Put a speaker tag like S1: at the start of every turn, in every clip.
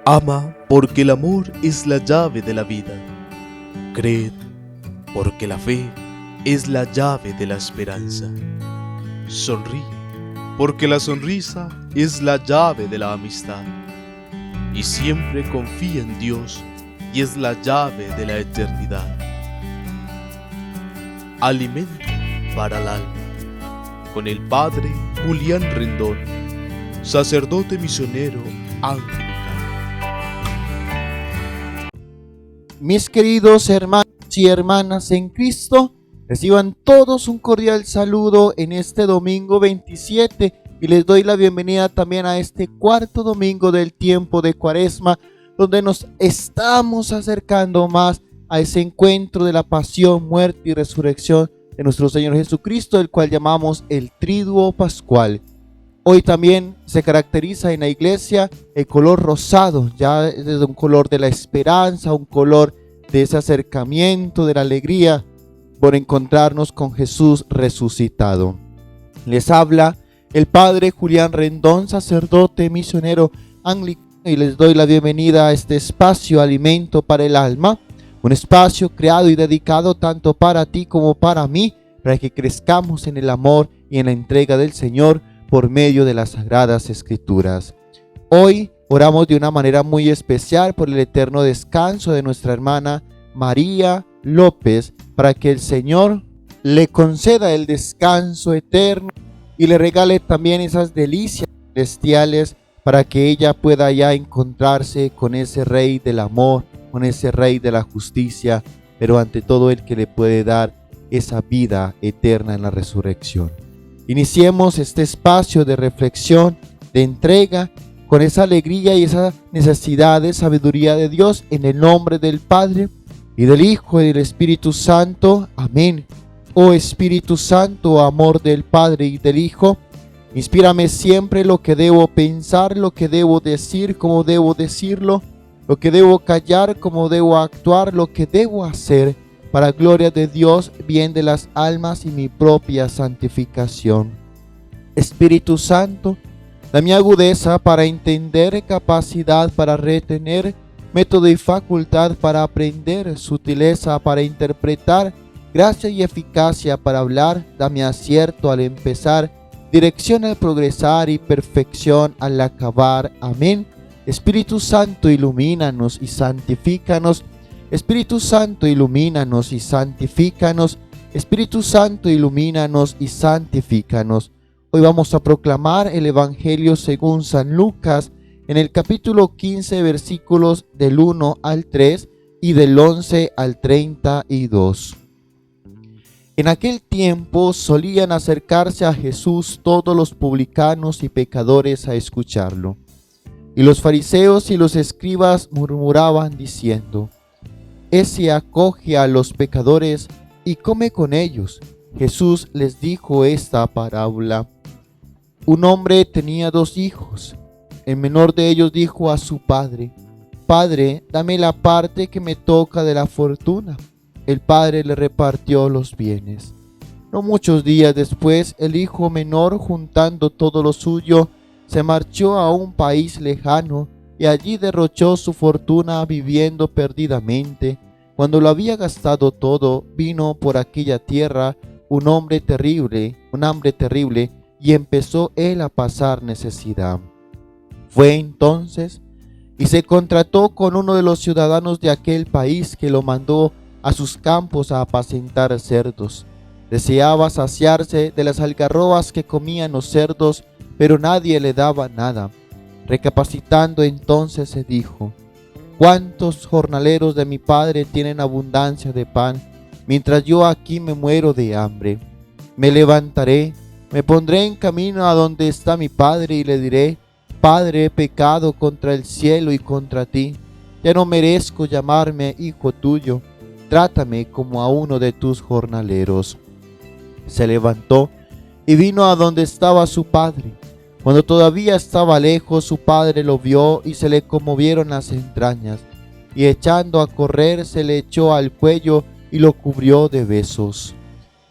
S1: Ama porque el amor es la llave de la vida. Creed porque la fe es la llave de la esperanza. Sonríe porque la sonrisa es la llave de la amistad. Y siempre confía en Dios y es la llave de la eternidad. Alimento para el alma con el Padre Julián Rendón, sacerdote misionero anglicano.
S2: Mis queridos hermanos y hermanas en Cristo, reciban todos un cordial saludo en este domingo 27 y les doy la bienvenida también a este cuarto domingo del tiempo de Cuaresma, donde nos estamos acercando más a ese encuentro de la pasión, muerte y resurrección de nuestro Señor Jesucristo, el cual llamamos el Triduo Pascual. Hoy también se caracteriza en la iglesia el color rosado, ya es un color de la esperanza, un color de ese acercamiento, de la alegría por encontrarnos con Jesús resucitado. Les habla el Padre Julián Rendón, sacerdote misionero anglicano, y les doy la bienvenida a este espacio Alimento para el Alma, un espacio creado y dedicado tanto para ti como para mí, para que crezcamos en el amor y en la entrega del Señor por medio de las Sagradas Escrituras. Hoy oramos de una manera muy especial por el eterno descanso de nuestra hermana María López, para que el Señor le conceda el descanso eterno y le regale también esas delicias celestiales para que ella pueda ya encontrarse con ese Rey del amor, con ese Rey de la justicia, pero ante todo el que le puede dar esa vida eterna en la resurrección. Iniciemos este espacio de reflexión, de entrega, con esa alegría y esa necesidad de sabiduría de Dios, en el nombre del Padre, y del Hijo, y del Espíritu Santo. Amén. Oh Espíritu Santo, amor del Padre y del Hijo, inspírame siempre lo que debo pensar, lo que debo decir, cómo debo decirlo, lo que debo callar, cómo debo actuar, lo que debo hacer, para gloria de Dios, bien de las almas y mi propia santificación. Espíritu Santo, dame agudeza para entender, capacidad para retener, método y facultad para aprender, sutileza para interpretar, gracia y eficacia para hablar, dame acierto al empezar, dirección al progresar y perfección al acabar. Amén. Espíritu Santo, ilumínanos y santifícanos. Espíritu Santo, ilumínanos y santifícanos. Espíritu Santo, ilumínanos y santifícanos. Hoy vamos a proclamar el Evangelio según San Lucas, en el capítulo 15, versículos del 1 al 3 y del 11 al 32. En aquel tiempo solían acercarse a Jesús todos los publicanos y pecadores a escucharlo. Y los fariseos y los escribas murmuraban diciendo: Ese acoge a los pecadores y come con ellos. Jesús les dijo esta parábola. Un hombre tenía 2 hijos. El menor de ellos dijo a su padre: Padre, dame la parte que me toca de la fortuna. El padre le repartió los bienes. No muchos días después, el hijo menor, juntando todo lo suyo, se marchó a un país lejano y allí derrochó su fortuna viviendo perdidamente. Cuando lo había gastado todo, vino por aquella tierra un hambre terrible, y empezó él a pasar necesidad. Fue entonces y se contrató con uno de los ciudadanos de aquel país, que lo mandó a sus campos a apacentar cerdos. Deseaba saciarse de las algarrobas que comían los cerdos, pero nadie le daba nada. Recapacitando entonces se dijo: ¿Cuántos jornaleros de mi padre tienen abundancia de pan, mientras yo aquí me muero de hambre? Me levantaré, me pondré en camino a donde está mi padre y le diré: Padre, he pecado contra el cielo y contra ti. Ya no merezco llamarme hijo tuyo. Trátame como a uno de tus jornaleros. Se levantó y vino a donde estaba su padre. Cuando todavía estaba lejos, su padre lo vio y se le conmovieron las entrañas, y echando a correr se le echó al cuello y lo cubrió de besos.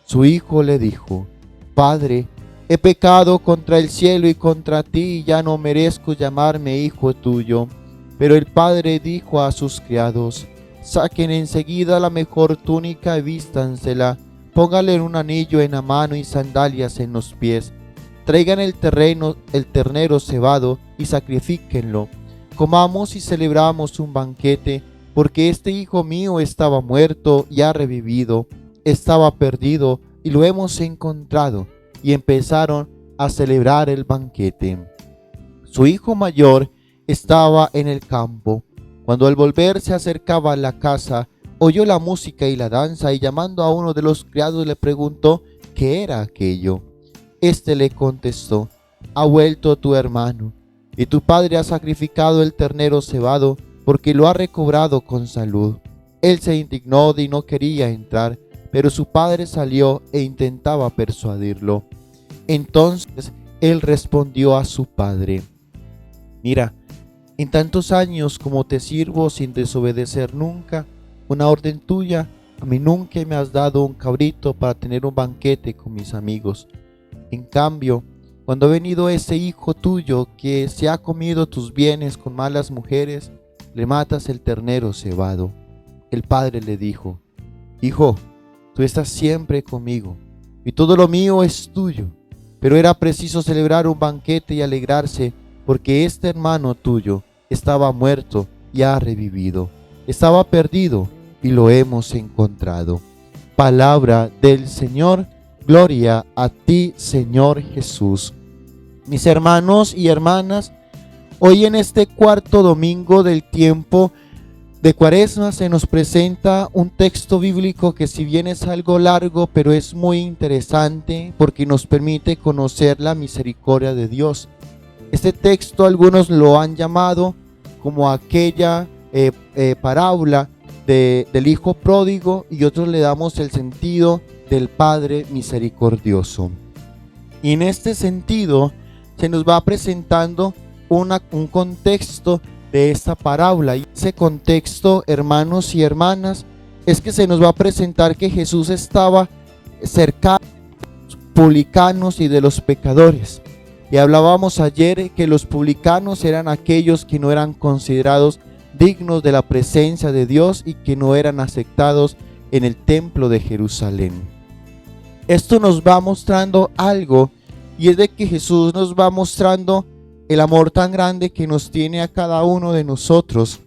S2: Su hijo le dijo: Padre, he pecado contra el cielo y contra ti, y ya no merezco llamarme hijo tuyo. Pero el padre dijo a sus criados: saquen enseguida la mejor túnica y vístansela, pónganle un anillo en la mano y sandalias en los pies. Traigan el ternero cebado y sacrifíquenlo. Comamos y celebramos un banquete, porque este hijo mío estaba muerto y ha revivido, estaba perdido y lo hemos encontrado. Y empezaron a celebrar el banquete. Su hijo mayor estaba en el campo. Cuando al volver se acercaba a la casa, oyó la música y la danza, y llamando a uno de los criados le preguntó qué era aquello. Este le contestó: ha vuelto tu hermano, y tu padre ha sacrificado el ternero cebado, porque lo ha recobrado con salud. Él se indignó y no quería entrar, pero su padre salió e intentaba persuadirlo. Entonces él respondió a su padre: mira, en tantos años como te sirvo sin desobedecer nunca una orden tuya, a mí nunca me has dado un cabrito para tener un banquete con mis amigos. En cambio, cuando ha venido ese hijo tuyo que se ha comido tus bienes con malas mujeres, le matas el ternero cebado. El padre le dijo: hijo, tú estás siempre conmigo, y todo lo mío es tuyo. Pero era preciso celebrar un banquete y alegrarse, porque este hermano tuyo estaba muerto y ha revivido, estaba perdido y lo hemos encontrado. Palabra del Señor. Gloria a ti, Señor Jesús. Mis hermanos y hermanas, hoy en este cuarto domingo del tiempo de Cuaresma se nos presenta un texto bíblico que, si bien es algo largo, pero es muy interesante porque nos permite conocer la misericordia de Dios. Este texto algunos lo han llamado como aquella parábola del hijo pródigo, y otros le damos el sentido del Padre misericordioso. Y en este sentido se nos va presentando un contexto de esta parábola, y ese contexto, hermanos y hermanas, es que se nos va a presentar que Jesús estaba cerca de los publicanos y de los pecadores. Y hablábamos ayer que los publicanos eran aquellos que no eran considerados dignos de la presencia de Dios y que no eran aceptados en el templo de Jerusalén. Esto nos va mostrando algo, y es de que Jesús nos va mostrando el amor tan grande que nos tiene a cada uno de nosotros,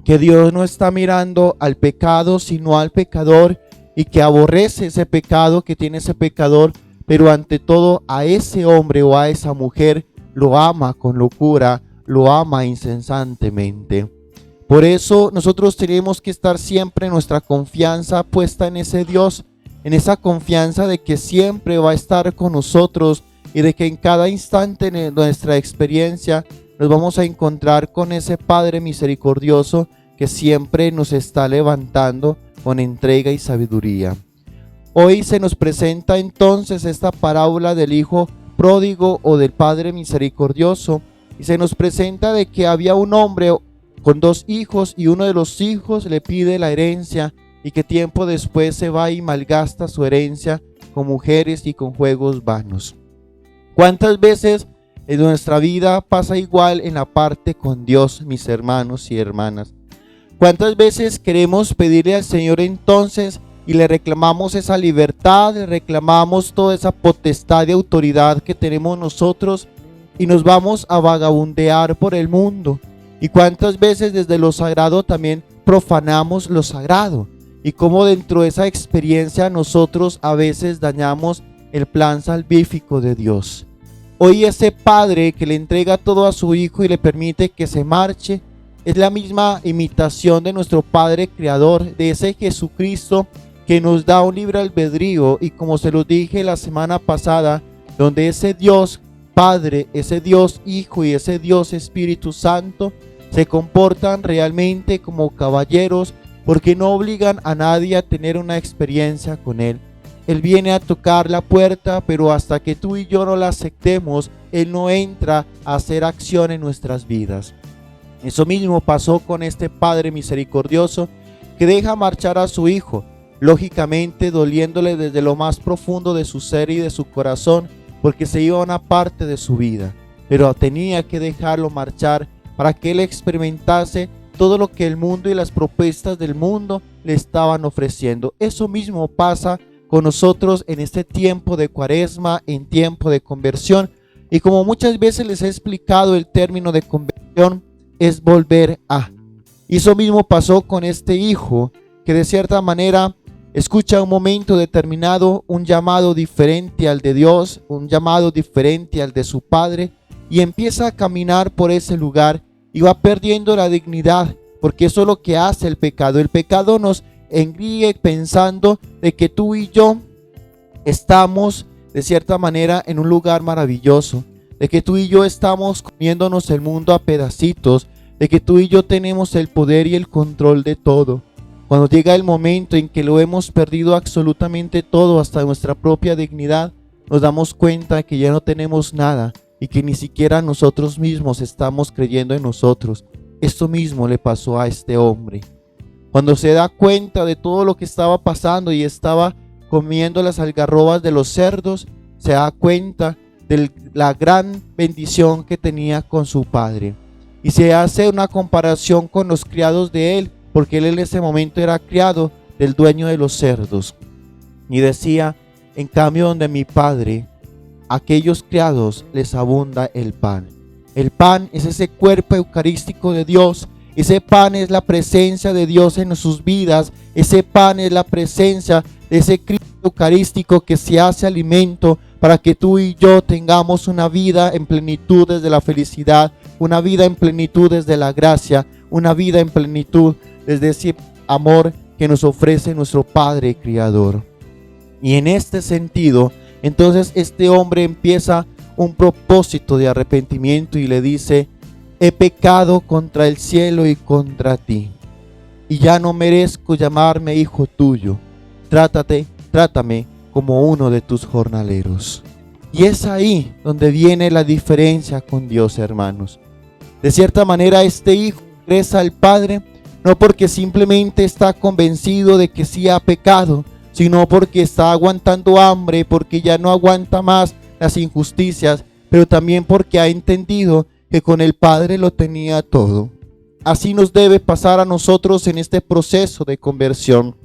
S2: que Dios no está mirando al pecado sino al pecador, y que aborrece ese pecado que tiene ese pecador, pero ante todo a ese hombre o a esa mujer lo ama con locura, lo ama incesantemente. Por eso nosotros tenemos que estar siempre nuestra confianza puesta en ese Dios, en esa confianza de que siempre va a estar con nosotros, y de que en cada instante de nuestra experiencia nos vamos a encontrar con ese Padre misericordioso que siempre nos está levantando con entrega y sabiduría. Hoy se nos presenta entonces esta parábola del hijo pródigo o del Padre misericordioso, y se nos presenta de que había un hombre con dos hijos, y uno de los hijos le pide la herencia, y que tiempo después se va y malgasta su herencia con mujeres y con juegos vanos. ¿Cuántas veces en nuestra vida pasa igual en la parte con Dios, mis hermanos y hermanas? ¿Cuántas veces queremos pedirle al Señor entonces y le reclamamos esa libertad, le reclamamos toda esa potestad y autoridad que tenemos nosotros, y nos vamos a vagabundear por el mundo? ¿Y cuántas veces desde lo sagrado también profanamos lo sagrado? Y cómo dentro de esa experiencia nosotros a veces dañamos el plan salvífico de Dios. Hoy ese padre que le entrega todo a su hijo y le permite que se marche es la misma imitación de nuestro Padre Creador, de ese Jesucristo que nos da un libre albedrío, y como se lo dije la semana pasada, donde ese Dios Padre, ese Dios Hijo y ese Dios Espíritu Santo se comportan realmente como caballeros, porque no obligan a nadie a tener una experiencia con Él. Él viene a tocar la puerta, pero hasta que tú y yo no la aceptemos, Él no entra a hacer acción en nuestras vidas. Eso mismo pasó con este Padre misericordioso que deja marchar a su Hijo, lógicamente doliéndole desde lo más profundo de su ser y de su corazón, porque se iba una parte de su vida, pero tenía que dejarlo marchar para que él experimentase todo lo que el mundo y las propuestas del mundo le estaban ofreciendo. Eso mismo pasa con nosotros en este tiempo de Cuaresma, en tiempo de conversión. Y como muchas veces les he explicado, el término de conversión es volver a. Y eso mismo pasó con este hijo, que de cierta manera escucha un momento determinado un llamado diferente al de Dios, un llamado diferente al de su padre, y empieza a caminar por ese lugar y va perdiendo la dignidad, porque eso es lo que hace el pecado. El pecado nos engríe pensando de que tú y yo estamos de cierta manera en un lugar maravilloso, de que tú y yo estamos comiéndonos el mundo a pedacitos, de que tú y yo tenemos el poder y el control de todo. Cuando llega el momento en que lo hemos perdido absolutamente todo, hasta nuestra propia dignidad, nos damos cuenta que ya no tenemos nada y que ni siquiera nosotros mismos estamos creyendo en nosotros. Esto mismo le pasó a este hombre. Cuando se da cuenta de todo lo que estaba pasando y estaba comiendo las algarrobas de los cerdos, se da cuenta de la gran bendición que tenía con su padre. Y se hace una comparación con los criados de él, porque él en ese momento era criado del dueño de los cerdos. Y decía, en cambio donde mi padre, aquellos criados les abunda el pan. El pan es ese cuerpo eucarístico de Dios. Ese pan es la presencia de Dios en sus vidas. Ese pan es la presencia de ese Cristo eucarístico que se hace alimento para que tú y yo tengamos una vida en plenitud desde la felicidad, una vida en plenitud desde la gracia, una vida en plenitud desde ese amor que nos ofrece nuestro Padre Criador. Y en este sentido, entonces este hombre empieza un propósito de arrepentimiento y le dice: he pecado contra el cielo y contra ti, y ya no merezco llamarme hijo tuyo. Trátame como uno de tus jornaleros. Y es ahí donde viene la diferencia con Dios, hermanos. De cierta manera, este hijo regresa al Padre no porque simplemente está convencido de que sí ha pecado, sino porque está aguantando hambre, porque ya no aguanta más las injusticias, pero también porque ha entendido que con el Padre lo tenía todo. Así nos debe pasar a nosotros en este proceso de conversión.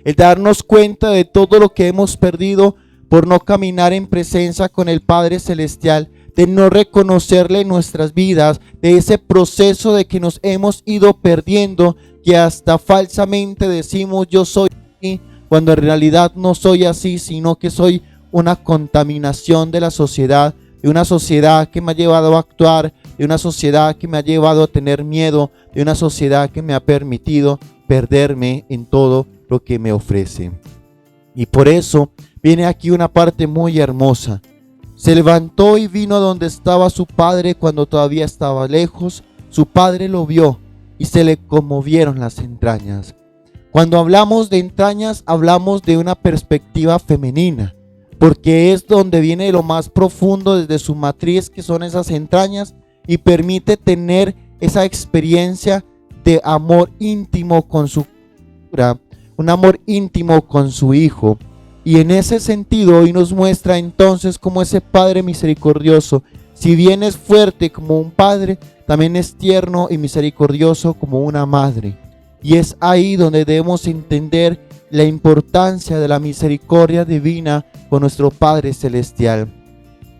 S2: El darnos cuenta de todo lo que hemos perdido por no caminar en presencia con el Padre Celestial, de no reconocerle en nuestras vidas, de ese proceso de que nos hemos ido perdiendo, que hasta falsamente decimos yo soy así, cuando en realidad no soy así, sino que soy una contaminación de la sociedad, de una sociedad que me ha llevado a actuar, de una sociedad que me ha llevado a tener miedo, de una sociedad que me ha permitido perderme en todo lo que me ofrece. Y por eso viene aquí una parte muy hermosa. Se levantó y vino a donde estaba su padre cuando todavía estaba lejos. Su padre lo vio y se le conmovieron las entrañas. Cuando hablamos de entrañas, hablamos de una perspectiva femenina, porque es donde viene lo más profundo desde su matriz, que son esas entrañas, y permite tener esa experiencia de amor íntimo con su criatura, un amor íntimo con su hijo. Y en ese sentido hoy nos muestra entonces cómo ese Padre misericordioso, si bien es fuerte como un padre, también es tierno y misericordioso como una madre. Y es ahí donde debemos entender la importancia de la misericordia divina con nuestro Padre Celestial.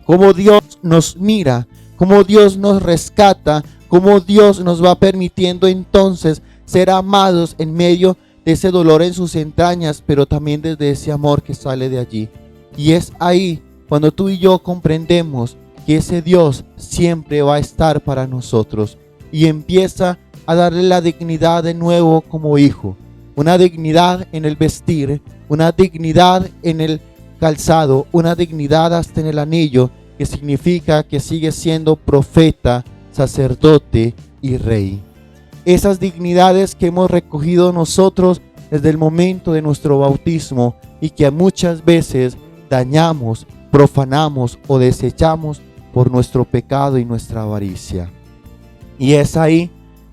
S2: Cómo Dios nos mira, cómo Dios nos rescata, cómo Dios nos va permitiendo entonces ser amados en medio de ese dolor en sus entrañas, pero también desde ese amor que sale de allí. Y es ahí cuando tú y yo comprendemos que ese Dios siempre va a estar para nosotros y empieza a darle la dignidad de nuevo como hijo, una dignidad en el vestir, una dignidad en el calzado, una dignidad hasta en el anillo, que significa que sigue siendo profeta, sacerdote y rey. Esas dignidades que hemos recogido nosotros desde el momento de nuestro bautismo y que muchas veces dañamos, profanamos o desechamos por nuestro pecado y nuestra avaricia. Y es ahí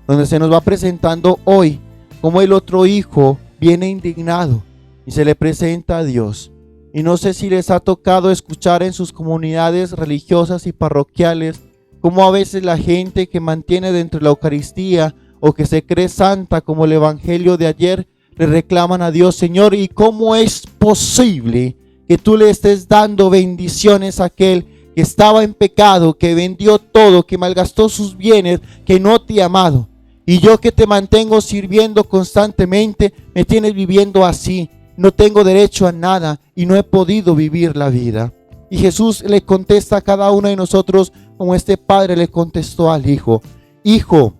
S2: donde se nos va presentando hoy como el otro hijo viene indignado y se le presenta a Dios. Y no sé si les ha tocado escuchar en sus comunidades religiosas y parroquiales Cómo a veces la gente que mantiene dentro de la Eucaristía o que se cree santa como el Evangelio de ayer, le reclaman a Dios: Señor, ¿y cómo es posible que tú le estés dando bendiciones a aquel que estaba en pecado, que vendió todo, que malgastó sus bienes, que no te ha amado? Y yo que te mantengo sirviendo constantemente, me tienes viviendo así. No tengo derecho a nada y no he podido vivir la vida. Y Jesús le contesta a cada uno de nosotros como este padre le contestó al hijo: Hijo,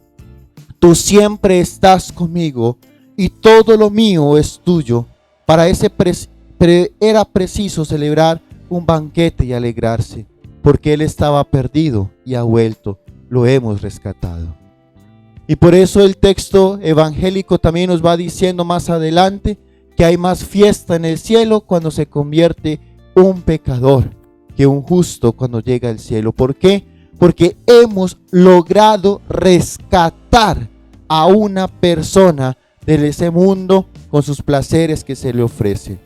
S2: tú siempre estás conmigo y todo lo mío es tuyo. Para ese era preciso celebrar un banquete y alegrarse, porque él estaba perdido y ha vuelto. Lo hemos rescatado. Y por eso el texto evangélico también nos va diciendo más adelante que hay más fiesta en el cielo cuando se convierte un pecador que un justo cuando llega al cielo. ¿Por qué? Porque hemos logrado rescatar a una persona de ese mundo con sus placeres que se le ofrece.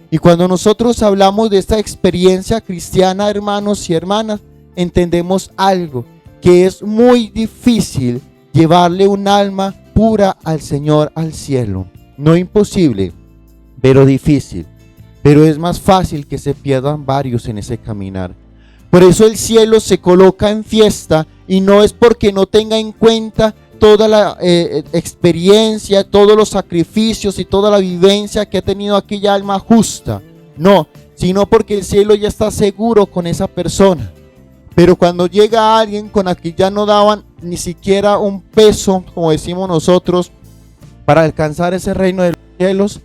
S2: Y cuando nosotros hablamos de esta experiencia cristiana, hermanos y hermanas, entendemos algo, que es muy difícil llevarle un alma pura al Señor al cielo. No imposible, pero difícil. Pero es más fácil que se pierdan varios en ese caminar. Por eso el cielo se coloca en fiesta, y no es porque no tenga en cuenta toda la experiencia, todos los sacrificios y toda la vivencia que ha tenido aquella alma justa. No, sino porque el cielo ya está seguro con esa persona. Pero cuando llega alguien con la que ya no daban ni siquiera un peso, como decimos nosotros, para alcanzar ese reino de los cielos,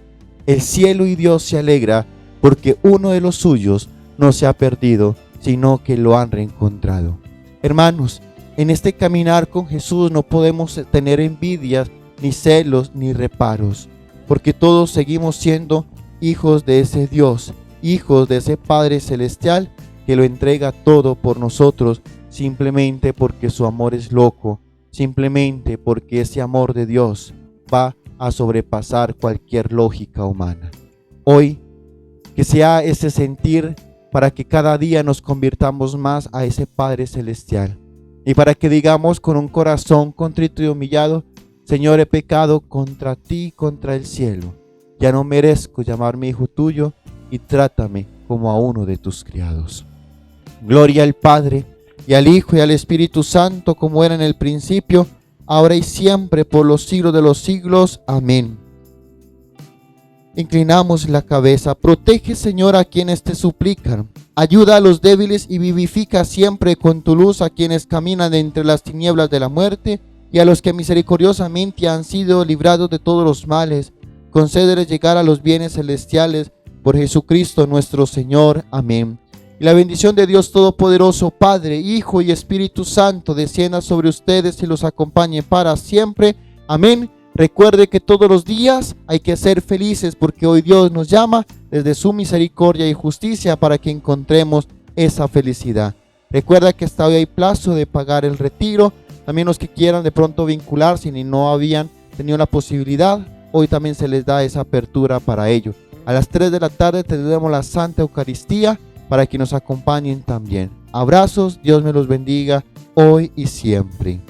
S2: el cielo y Dios se alegra porque uno de los suyos no se ha perdido, sino que lo han reencontrado. Hermanos, en este caminar con Jesús no podemos tener envidias, ni celos, ni reparos, porque todos seguimos siendo hijos de ese Dios, hijos de ese Padre Celestial que lo entrega todo por nosotros, simplemente porque su amor es loco, simplemente porque ese amor de Dios va a sobrepasar cualquier lógica humana. Hoy, que sea ese sentir para que cada día nos convirtamos más a ese Padre Celestial, y para que digamos con un corazón contrito y humillado: Señor, he pecado contra ti y contra el cielo, ya no merezco llamarme hijo tuyo, y trátame como a uno de tus criados. Gloria al Padre, y al Hijo, y al Espíritu Santo, como era en el principio, ahora y siempre, por los siglos de los siglos. Amén. Inclinamos la cabeza. Protege, Señor, a quienes te suplican. Ayuda a los débiles y vivifica siempre con tu luz a quienes caminan entre las tinieblas de la muerte, y a los que misericordiosamente han sido librados de todos los males. Concédeles llegar a los bienes celestiales por Jesucristo nuestro Señor. Amén. Y la bendición de Dios Todopoderoso, Padre, Hijo y Espíritu Santo, descienda sobre ustedes y los acompañe para siempre. Amén. Recuerde que todos los días hay que ser felices, porque hoy Dios nos llama desde su misericordia y justicia para que encontremos esa felicidad. Recuerda que hasta hoy hay plazo de pagar el retiro. También los que quieran de pronto vincularse y no habían tenido la posibilidad, hoy también se les da esa apertura para ello. A las 3 de la tarde tendremos la Santa Eucaristía para que nos acompañen también. Abrazos, Dios me los bendiga hoy y siempre.